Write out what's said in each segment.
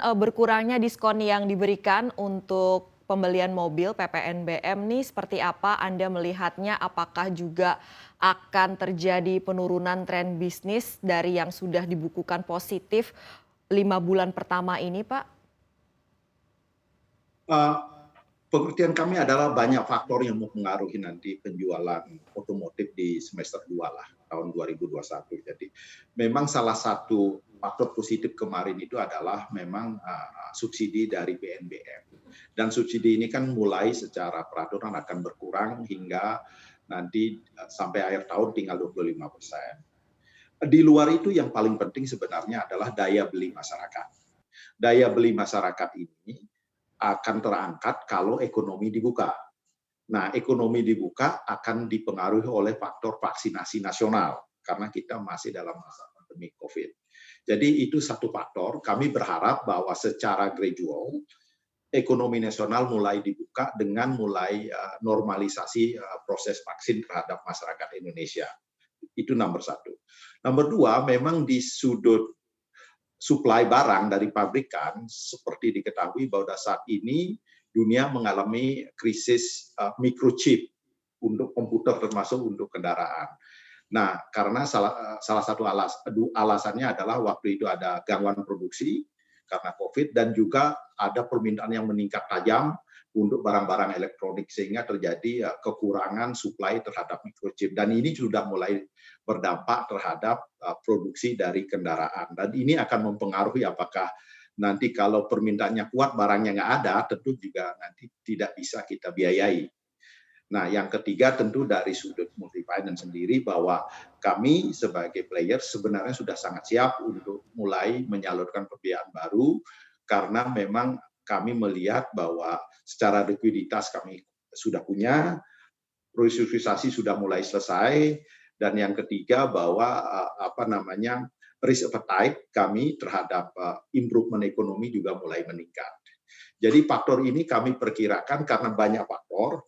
Berkurangnya diskon yang diberikan untuk pembelian mobil PPNBM nih seperti apa Anda melihatnya? Apakah juga akan terjadi penurunan tren bisnis dari yang sudah dibukukan positif 5 bulan pertama ini, Pak? Eh, Pengertian kami adalah banyak faktor yang mempengaruhi nanti penjualan otomotif di semester 2 lah, tahun 2021. Jadi memang salah satu faktor positif kemarin itu adalah memang subsidi dari BNBM. Dan subsidi ini kan mulai secara peraturan akan berkurang hingga nanti sampai akhir tahun tinggal 25%. Di luar itu yang paling penting sebenarnya adalah daya beli masyarakat. Daya beli masyarakat ini akan terangkat kalau ekonomi dibuka. Nah, ekonomi dibuka akan dipengaruhi oleh faktor vaksinasi nasional karena kita masih dalam masa pandemi COVID. Jadi itu satu faktor. Kami berharap bahwa secara gradual ekonomi nasional mulai dibuka dengan mulai normalisasi proses vaksin terhadap masyarakat Indonesia. Itu nomor satu. Nomor dua, memang di sudut supply barang dari pabrikan, seperti diketahui bahwa saat ini dunia mengalami krisis microchip untuk komputer termasuk untuk kendaraan. Nah, karena salah satu alasannya adalah waktu itu ada gangguan produksi karena COVID dan juga ada permintaan yang meningkat tajam untuk barang-barang elektronik sehingga terjadi kekurangan supply terhadap microchip dan ini sudah mulai berdampak terhadap produksi dari kendaraan dan ini akan mempengaruhi apakah nanti kalau permintaannya kuat barangnya nggak ada tentu juga nanti tidak bisa kita biayai. Nah, yang ketiga tentu dari sudut multi-finance sendiri bahwa kami sebagai player sebenarnya sudah sangat siap untuk mulai menyalurkan pembiayaan baru karena memang kami melihat bahwa secara likuiditas kami sudah punya, restrukturisasi sudah mulai selesai, dan yang ketiga bahwa risk appetite kami terhadap improvement ekonomi juga mulai meningkat. Jadi faktor ini kami perkirakan karena banyak faktor,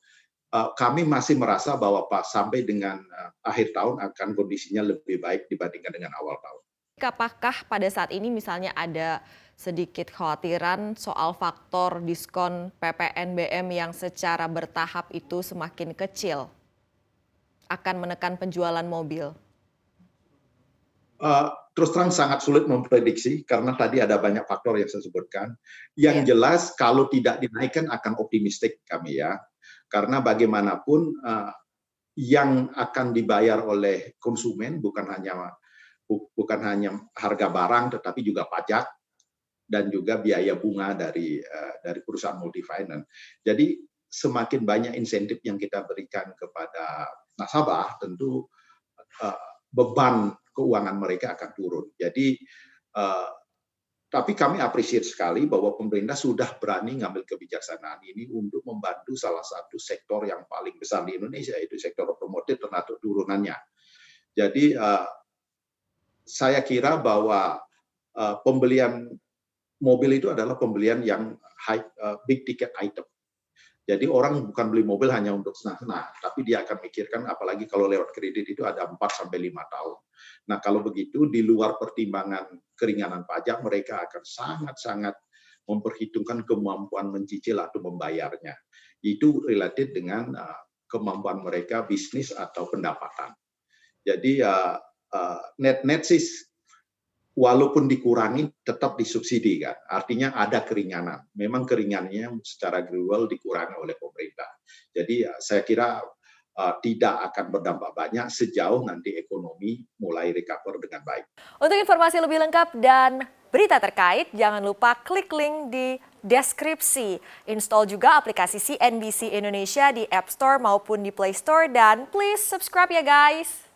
kami masih merasa bahwa sampai dengan akhir tahun akan kondisinya lebih baik dibandingkan dengan awal tahun. Apakah pada saat ini misalnya ada sedikit khawatiran soal faktor diskon PPNBM yang secara bertahap itu semakin kecil akan menekan penjualan mobil? Terus terang sangat sulit memprediksi karena tadi ada banyak faktor yang saya sebutkan. Yang jelas kalau tidak dinaikkan akan optimistik kami ya. Karena bagaimanapun yang akan dibayar oleh konsumen bukan hanya harga barang tetapi juga pajak dan juga biaya bunga dari perusahaan multi-finance. Jadi semakin banyak insentif yang kita berikan kepada nasabah tentu beban keuangan mereka akan turun. Jadi tapi kami apresiasi sekali bahwa pemerintah sudah berani ngambil kebijaksanaan ini untuk membantu salah satu sektor yang paling besar di Indonesia, yaitu sektor otomotif termasuk turunannya. Jadi saya kira bahwa pembelian mobil itu adalah pembelian yang big ticket item. Jadi orang bukan beli mobil hanya untuk senang-senang, tapi dia akan mikirkan apalagi kalau lewat kredit itu ada 4-5 tahun. Nah kalau begitu di luar pertimbangan keringanan pajak mereka akan sangat-sangat memperhitungkan kemampuan mencicil atau membayarnya. Itu related dengan kemampuan mereka bisnis atau pendapatan. Jadi net sih walaupun dikurangi tetap disubsidi kan. Artinya ada keringanan. Memang keringanannya secara gradual dikurangi oleh pemerintah. Jadi saya kira tidak akan berdampak banyak sejauh nanti ekonomi mulai recover dengan baik. Untuk informasi lebih lengkap dan berita terkait, jangan lupa klik link di deskripsi. Install juga aplikasi CNBC Indonesia di App Store maupun di Play Store dan please subscribe ya guys.